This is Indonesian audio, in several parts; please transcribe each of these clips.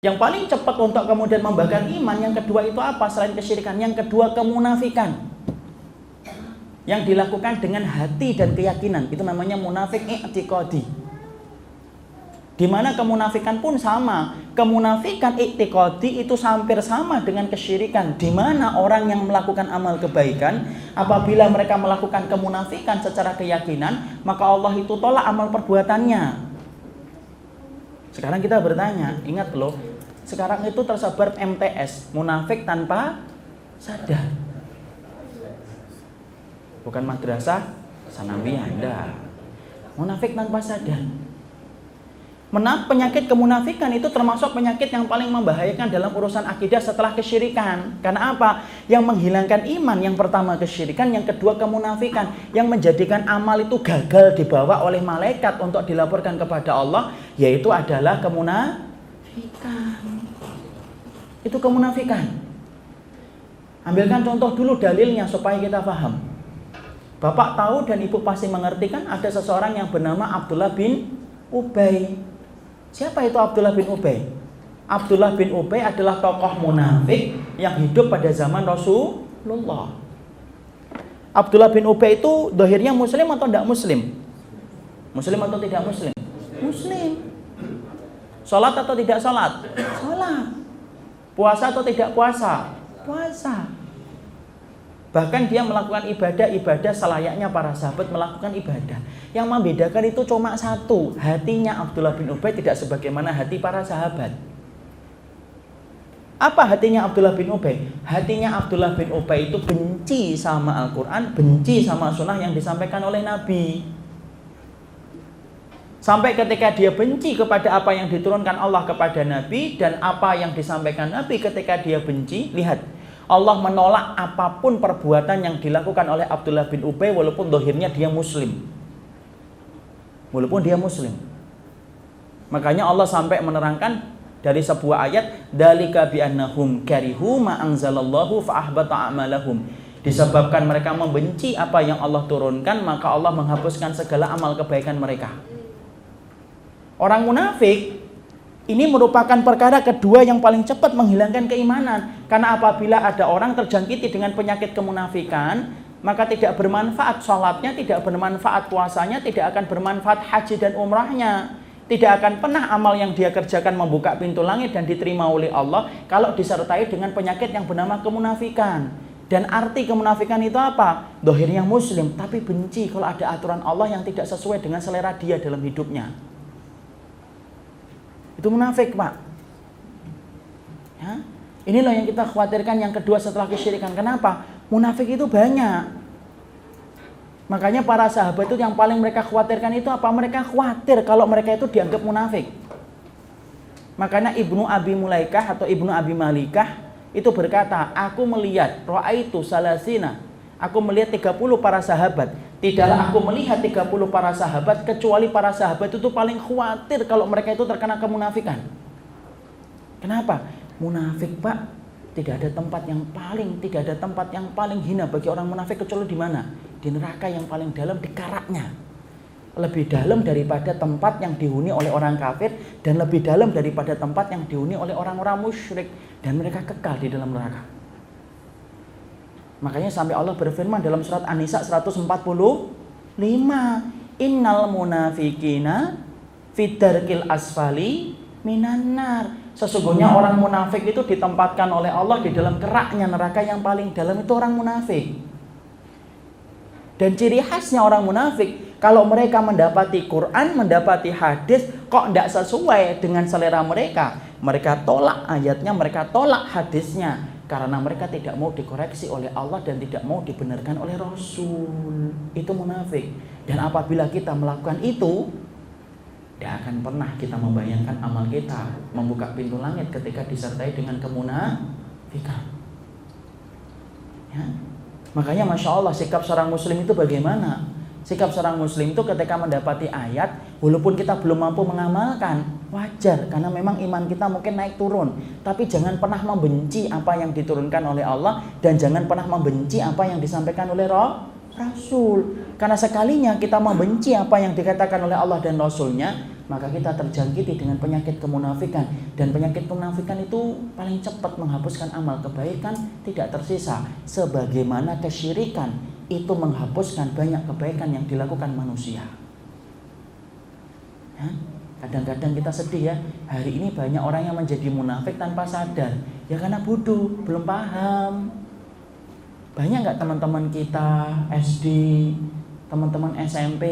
Yang paling cepat untuk kemudian membakar iman, yang kedua itu apa? Selain kesyirikan, yang kedua kemunafikan. Yang dilakukan dengan hati dan keyakinan, itu namanya munafik i'tiqadi. Di mana kemunafikan pun sama. Kemunafikan i'tiqadi itu hampir sama dengan kesyirikan. Di mana orang yang melakukan amal kebaikan, apabila mereka melakukan kemunafikan secara keyakinan, maka Allah itu tolak amal perbuatannya. Sekarang kita bertanya, ingat loh, sekarang itu tersebar MTS, munafik tanpa sadar. Bukan madrasah sanawiyah, enggak. Munafik tanpa sadar. Penyakit kemunafikan itu termasuk penyakit yang paling membahayakan dalam urusan akidah setelah kesyirikan. Karena apa? Yang menghilangkan iman, yang pertama kesyirikan, yang kedua kemunafikan. Yang menjadikan amal itu gagal dibawa oleh malaikat untuk dilaporkan kepada Allah, yaitu adalah kemunafikan. Itu kemunafikan. Ambilkan contoh dulu dalilnya supaya kita paham. Bapak tahu dan ibu pasti mengerti kan, ada seseorang yang bernama Abdullah bin Ubay. Siapa itu Abdullah bin Ubay? Abdullah bin Ubay adalah tokoh munafik yang hidup pada zaman Rasulullah. Abdullah bin Ubay itu dohirnya muslim atau tidak muslim? Muslim atau tidak muslim? Muslim. Salat atau tidak salat? Salat. Puasa atau tidak puasa? Puasa. Bahkan dia melakukan ibadah-ibadah selayaknya para sahabat melakukan ibadah. Yang membedakan itu cuma satu, hatinya Abdullah bin Ubay tidak sebagaimana hati para sahabat. Apa hatinya Abdullah bin Ubay? Hatinya Abdullah bin Ubay itu benci sama Al-Quran, benci sama sunnah yang disampaikan oleh Nabi. Sampai ketika dia benci kepada apa yang diturunkan Allah kepada Nabi dan apa yang disampaikan Nabi, ketika dia benci, lihat, Allah menolak apapun perbuatan yang dilakukan oleh Abdullah bin Ubay walaupun dohirnya dia muslim. Walaupun dia muslim. Makanya Allah sampai menerangkan dari sebuah ayat, "Dzalika bi annahum karihu ma anzalallahu fa ahbata a'malahum." Disebabkan mereka membenci apa yang Allah turunkan, maka Allah menghapuskan segala amal kebaikan mereka. Orang munafik ini merupakan perkara kedua yang paling cepat menghilangkan keimanan. Karena apabila ada orang terjangkiti dengan penyakit kemunafikan, maka tidak bermanfaat sholatnya, tidak bermanfaat puasanya, tidak akan bermanfaat haji dan umrahnya. Tidak akan pernah amal yang dia kerjakan membuka pintu langit dan diterima oleh Allah kalau disertai dengan penyakit yang bernama kemunafikan. Dan arti kemunafikan itu apa? Dohirnya muslim, tapi benci kalau ada aturan Allah yang tidak sesuai dengan selera dia dalam hidupnya. Itu munafik, Pak. Ya? Inilah yang kita khawatirkan yang kedua setelah kesyirikan. Kenapa? Munafik itu banyak. Makanya para sahabat itu yang paling mereka khawatirkan itu apa? Mereka khawatir kalau mereka itu dianggap munafik. Makanya Ibnu Abi Mulaikah atau Ibnu Abi Malikah itu berkata, aku melihat ra'aitu salasina, aku melihat 30 para sahabat. Tidaklah aku melihat 30 para sahabat kecuali para sahabat itu paling khawatir kalau mereka itu terkena kemunafikan. Kenapa? Munafik, Pak, tidak ada tempat yang paling hina bagi orang munafik kecuali di mana? Di neraka yang paling dalam, di karaknya. Lebih dalam daripada tempat yang dihuni oleh orang kafir dan lebih dalam daripada tempat yang dihuni oleh orang-orang musyrik, dan mereka kekal di dalam neraka. Makanya sampai Allah berfirman dalam surat An-Nisa 145, innal munafikina fidarkil asfali minan nar. Sesungguhnya orang munafik itu ditempatkan oleh Allah di dalam keraknya neraka yang paling dalam, itu orang munafik. Dan ciri khasnya orang munafik, kalau mereka mendapati Quran, mendapati hadis, kok tidak sesuai dengan selera mereka, mereka tolak ayatnya, mereka tolak hadisnya. Karena mereka tidak mau dikoreksi oleh Allah dan tidak mau dibenarkan oleh Rasul. Itu munafik. Dan apabila kita melakukan itu, tidak akan pernah kita membayangkan amal kita membuka pintu langit ketika disertai dengan kemunafikan. Ya. Makanya Masya Allah, sikap seorang muslim itu bagaimana? Sikap seorang muslim itu ketika mendapati ayat, walaupun kita belum mampu mengamalkan, wajar, karena memang iman kita mungkin naik turun. Tapi jangan pernah membenci apa yang diturunkan oleh Allah, dan jangan pernah membenci apa yang disampaikan oleh Rasul. Karena sekalinya kita membenci apa yang dikatakan oleh Allah dan Rasulnya, maka kita terjangkiti dengan penyakit kemunafikan. Dan penyakit kemunafikan itu paling cepat menghapuskan amal kebaikan, tidak tersisa. Sebagaimana kesyirikan itu menghapuskan banyak kebaikan yang dilakukan manusia. Ya? Kadang-kadang kita sedih ya, hari ini banyak orang yang menjadi munafik tanpa sadar. Ya karena bodoh, belum paham. Banyak nggak teman-teman kita SD, teman-teman SMP,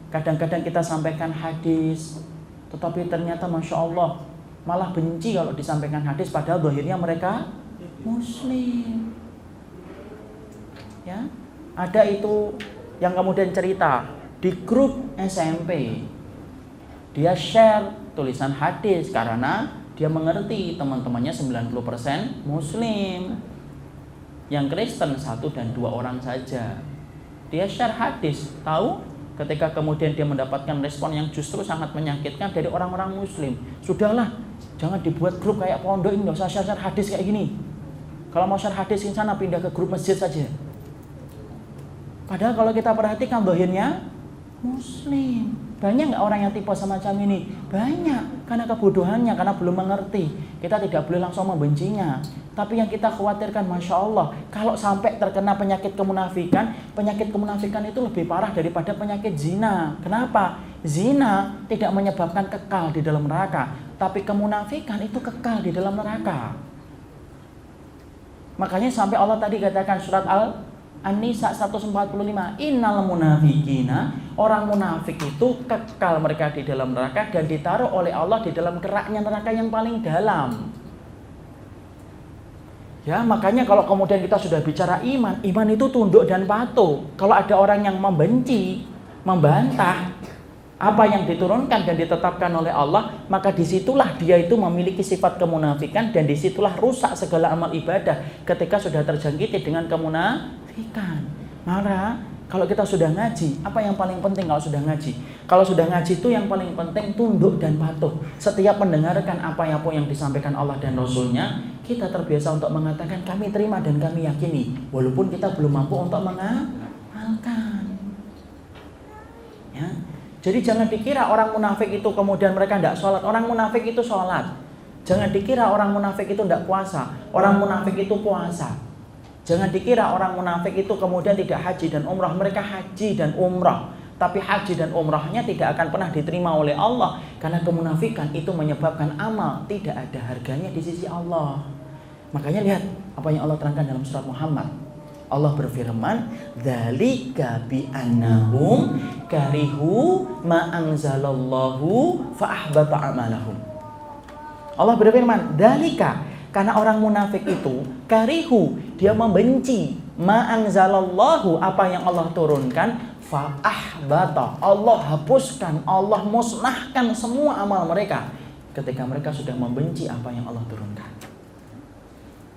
kadang-kadang kita sampaikan hadis, tetapi ternyata Masya Allah malah benci kalau disampaikan hadis, padahal zahirnya mereka Muslim. Ya, ada itu yang kemudian cerita di grup SMP, dia share tulisan hadis karena dia mengerti teman-temannya 90% Muslim, yang Kristen 1 dan 2 orang saja. Dia share hadis, tahu? Ketika kemudian dia mendapatkan respon yang justru sangat menyakitkan dari orang-orang Muslim. Sudahlah, jangan dibuat grup kayak pondok ini, nggak usah share hadis kayak gini. Kalau mau share hadis di sana pindah ke grup masjid saja. Padahal kalau kita perhatikan zahirnya Muslim. Banyak nggak orang yang tipe semacam ini? Banyak, karena kebodohannya, karena belum mengerti. Kita tidak boleh langsung membencinya. Tapi yang kita khawatirkan, Masya Allah, kalau sampai terkena penyakit kemunafikan itu lebih parah daripada penyakit zina. Kenapa? Zina tidak menyebabkan kekal di dalam neraka, tapi kemunafikan itu kekal di dalam neraka. Makanya sampai Allah tadi katakan surat An-Nisa 145, innal munafikina, orang munafik itu kekal mereka di dalam neraka dan ditaruh oleh Allah di dalam keraknya neraka yang paling dalam. Ya, makanya kalau kemudian kita sudah bicara iman itu tunduk dan patuh. Kalau ada orang yang membenci, membantah apa yang diturunkan dan ditetapkan oleh Allah, maka disitulah dia itu memiliki sifat kemunafikan dan disitulah rusak segala amal ibadah ketika sudah terjangkiti dengan kemunafikan. Maka kalau kita sudah ngaji, apa yang paling penting kalau sudah ngaji? Kalau sudah ngaji itu yang paling penting tunduk dan patuh. Setiap mendengarkan apa yang disampaikan Allah dan Rasulnya, kita terbiasa untuk mengatakan kami terima dan kami yakini, walaupun kita belum mampu untuk mengamalkan. Ya. Jadi jangan dikira orang munafik itu kemudian mereka tidak sholat. Orang munafik itu sholat. Jangan dikira orang munafik itu tidak puasa. Orang munafik itu puasa. Jangan dikira orang munafik itu kemudian tidak haji dan umrah. Mereka haji dan umrah, tapi haji dan umrahnya tidak akan pernah diterima oleh Allah, karena kemunafikan itu menyebabkan amal tidak ada harganya di sisi Allah. Makanya lihat apa yang Allah terangkan dalam surat Muhammad. Allah berfirman, dzalika bi annahum karihu ma anzalallahu fa ahbata amalahum. Allah berfirman, dzalika, karena orang munafik itu karihu, dia membenci ma anzalallahu, apa yang Allah turunkan, fa ahbata, Allah hapuskan, Allah musnahkan semua amal mereka ketika mereka sudah membenci apa yang Allah turunkan.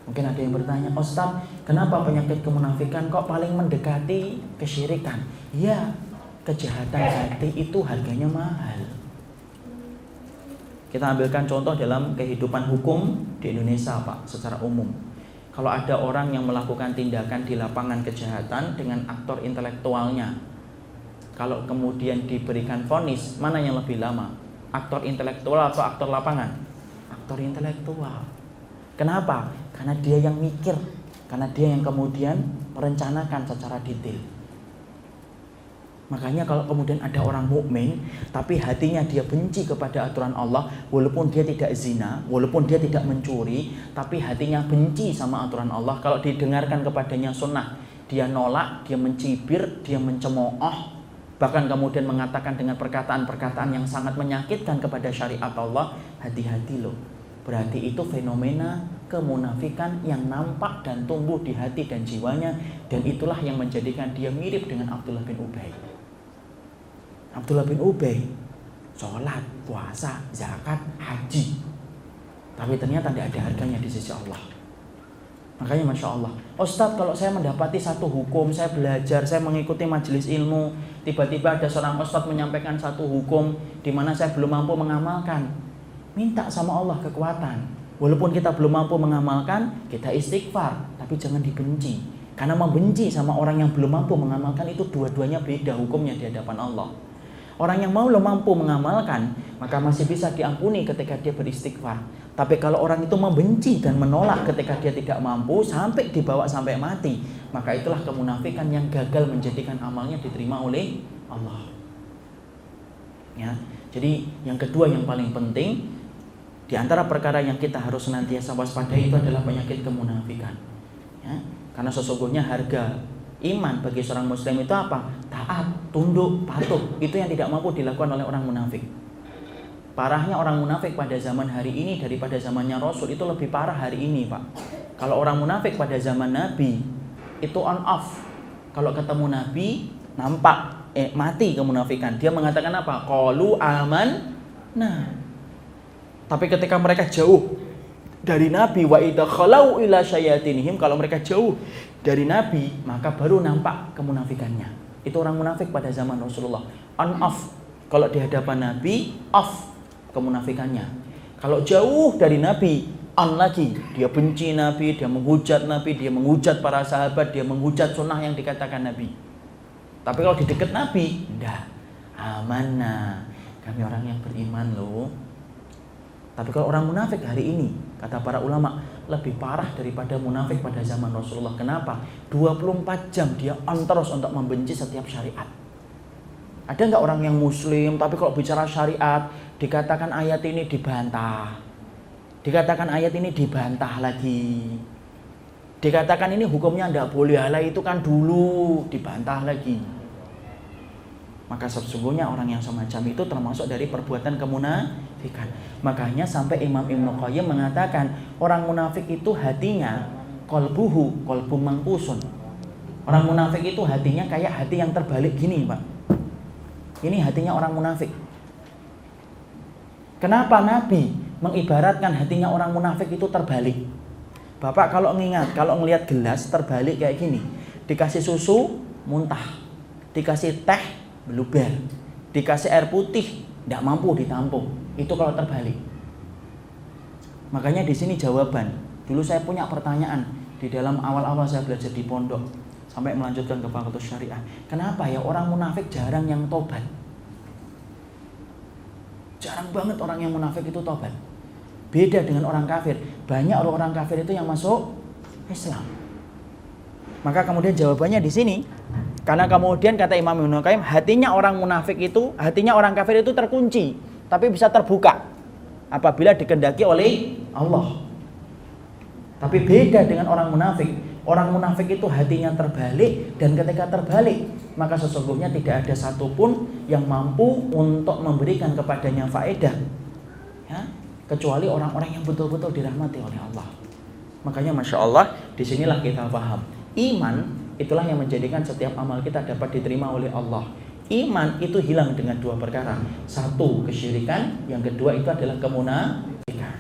Mungkin ada yang bertanya, Ustaz, kenapa penyakit kemunafikan kok paling mendekati kesyirikan? Ya, kejahatan hati itu harganya mahal. Kita ambilkan contoh dalam kehidupan hukum di Indonesia, Pak, secara umum. Kalau ada orang yang melakukan tindakan di lapangan kejahatan dengan aktor intelektualnya, kalau kemudian diberikan vonis, mana yang lebih lama? Aktor intelektual atau aktor lapangan? Aktor intelektual. Kenapa? Karena dia yang mikir, karena dia yang kemudian merencanakan secara detail. Makanya kalau kemudian ada orang mukmin tapi hatinya dia benci kepada aturan Allah, walaupun dia tidak zina, walaupun dia tidak mencuri, tapi hatinya benci sama aturan Allah, kalau didengarkan kepadanya sunnah, dia nolak, dia mencibir, dia mencemooh, bahkan kemudian mengatakan dengan perkataan-perkataan yang sangat menyakitkan kepada syariat Allah, hati-hati loh. Berarti itu fenomena kemunafikan yang nampak dan tumbuh di hati dan jiwanya, dan itulah yang menjadikan dia mirip dengan Abdullah bin Ubay. Abdullah bin Ubay sholat, puasa, zakat, haji, tapi ternyata tidak ada harganya di sisi Allah. Makanya Masya Allah, Ustadz, kalau saya mendapati satu hukum, saya belajar, saya mengikuti majelis ilmu, tiba-tiba ada seorang Ustadz menyampaikan satu hukum di mana saya belum mampu mengamalkan, minta sama Allah kekuatan. Walaupun kita belum mampu mengamalkan, kita istighfar, tapi jangan dibenci. Karena membenci sama orang yang belum mampu mengamalkan itu dua-duanya beda hukumnya di hadapan Allah. Orang yang mampu mengamalkan, maka masih bisa diampuni ketika dia beristighfar. Tapi kalau orang itu membenci dan menolak ketika dia tidak mampu sampai dibawa sampai mati, maka itulah kemunafikan yang gagal menjadikan amalnya diterima oleh Allah. Ya, jadi yang kedua yang paling penting di antara perkara yang kita harus senantiasa waspadai itu adalah penyakit kemunafikan. Ya, karena sesungguhnya harga iman bagi seorang muslim itu apa? Taat, tunduk, patuh. Itu yang tidak mampu dilakukan oleh orang munafik. Parahnya orang munafik pada zaman hari ini daripada zamannya Rasul itu lebih parah hari ini, Pak. Kalau orang munafik pada zaman Nabi itu on off. Kalau ketemu Nabi nampak mati kemunafikan. Dia mengatakan apa? Qalu aman. Nah, tapi ketika mereka jauh dari Nabi, wa idza khalau ila syayatinihim, kalau mereka jauh dari Nabi, maka baru nampak kemunafikannya. Itu orang munafik pada zaman Rasulullah. On off. Kalau di hadapan Nabi, off kemunafikannya. Kalau jauh dari Nabi, on lagi. Dia benci Nabi, dia menghujat Nabi, dia menghujat para sahabat, dia menghujat sunnah yang dikatakan Nabi. Tapi kalau di dekat Nabi, enggak. Amanah. Kami orang yang beriman loh. Tapi kalau orang munafik hari ini, kata para ulama, lebih parah daripada munafik pada zaman Rasulullah. Kenapa? 24 jam dia on terus untuk membenci setiap syariat. Ada nggak orang yang muslim, tapi kalau bicara syariat, dikatakan ayat ini dibantah. Dikatakan ayat ini dibantah lagi. Dikatakan ini hukumnya nggak boleh, halah itu kan dulu, dibantah lagi. Maka sesungguhnya orang yang semacam itu termasuk dari perbuatan kemunafikan. Makanya sampai Imam Ibnu Qayyim mengatakan orang munafik itu hatinya qalbuhu qalbum mangkusun. Orang munafik itu hatinya kayak hati yang terbalik gini, Pak. Ini hatinya orang munafik. Kenapa Nabi mengibaratkan hatinya orang munafik itu terbalik? Bapak kalau ngelihat gelas terbalik kayak gini, dikasih susu muntah, dikasih teh meluber, dikasih air putih tidak mampu ditampung. Itu kalau terbalik. Makanya di sini jawaban. Dulu saya punya pertanyaan di dalam awal-awal saya belajar di pondok sampai melanjutkan ke Fakultas Syariah. Kenapa ya orang munafik jarang yang tobat? Jarang banget orang yang munafik itu tobat. Beda dengan orang kafir. Banyak orang kafir itu yang masuk Islam. Maka kemudian jawabannya di sini. Karena kemudian kata Imam Ibnu Qayyim, hatinya orang munafik itu, hatinya orang kafir itu terkunci, tapi bisa terbuka apabila dikehendaki oleh Allah. Tapi beda dengan orang munafik. Orang munafik itu hatinya terbalik, dan ketika terbalik, maka sesungguhnya tidak ada satupun yang mampu untuk memberikan kepadanya faedah, ya, kecuali orang-orang yang betul-betul dirahmati oleh Allah. Makanya Masya Allah, disinilah kita paham. Iman itulah yang menjadikan setiap amal kita dapat diterima oleh Allah. Iman itu hilang dengan dua perkara. Satu, kesyirikan. Yang kedua itu adalah kemunafikan.